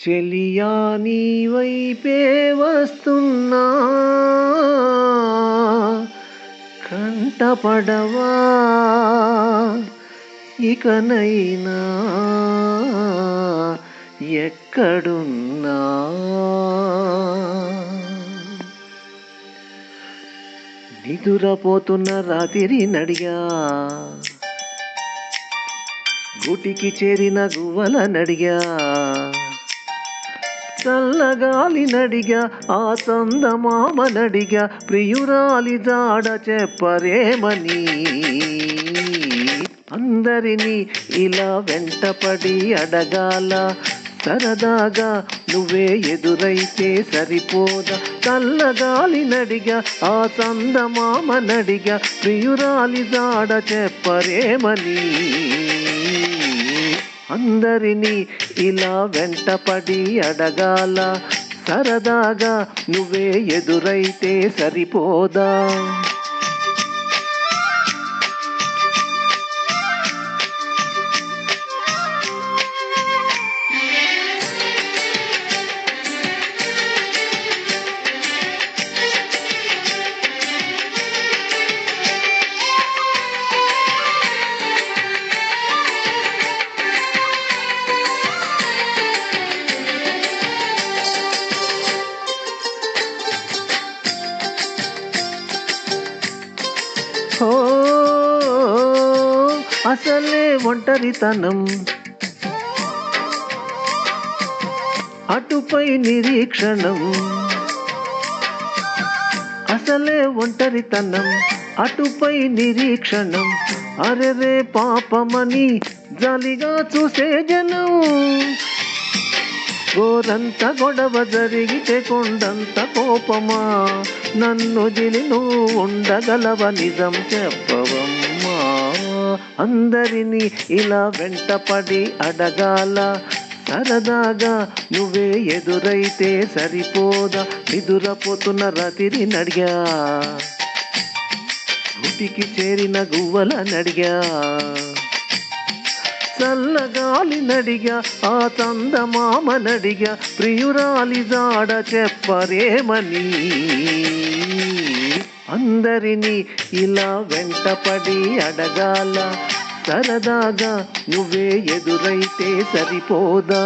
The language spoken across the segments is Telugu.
చెలియా నీ వైపే వస్తున్నా కంటపడవా ఇకనైనా ఎక్కడున్నా నిదురపోతున్న రాత్రి నడిగా గూటికి చేరిన గువ్వల నడిగా చల్లగాలి నడిగా ఆ చందమామ నడిగా ప్రియురాలి జాడ చెప్పరేమని అందరినీ ఇలా వెంటపడి అడగాల సరదాగా నువ్వే ఎదురైతే సరిపోదా చల్లగాలి నడిగా ఆ చందమామ నడిగా ప్రియురాలి జాడ చెప్పరేమని అందరినీ ఇలా వెంటపడి అడగాల సరదాగా నువ్వే ఎదురైతే సరిపోదా ఓ అసలే ఒంటరితనం అటుపై నిరీక్షణం అసలే ఒంటరితనం అటుపై నిరీక్షణం అరెరే పాపమని జాలిగా చూసే జనం గోరంత గొడవ జరిగితే కొండంత కోపమా నన్ను దిలి నువ్వు ఉండగలవ నిజం చెప్పవమ్మా అందరినీ ఇలా వెంటపడి అడగాల సరదాగా నువ్వే ఎదురైతే సరిపోదా నిదురపోతున్న రాత్రి నడిగా గుటికి చేరిన గువ్వల నడిగా చల్లగాలి నడిగా ఆ చందమామ నడిగా ప్రియురాలి జాడ చెప్పరేమని అందరినీ ఇలా వెంటపడి అడగాల సరదాగా నువ్వే ఎదురైతే సరిపోదా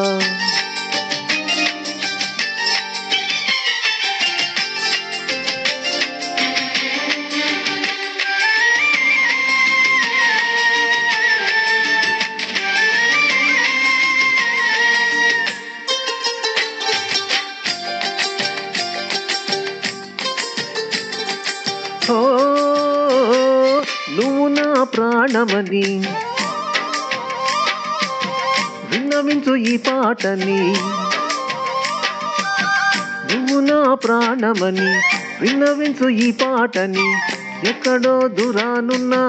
ఓ నువ్వు నా ప్రాణమని విన్నవించు ఈ పాటని నువ్వు నా ప్రాణమని విన్నవించు ఈ పాటని ఎక్కడో దూరానున్నా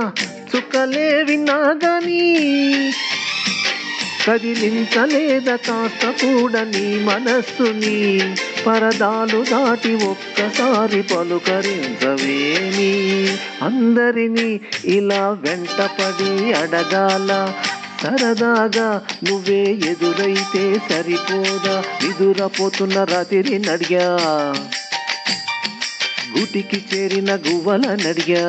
చుక్కలే విన్నా గాని కదిలించలేద కాస్త కూడా నీ మనస్సుని పరదాలు దాటి ఒక్కసారి పలుకరించవేమి అందరినీ ఇలా వెంటపడి అడగాల సరదాగా నువ్వే ఎదురైతే సరిపోదా నిదురపోతున్న రాత్రి నడిగా గూటికి చేరిన గువ్వల నడిగా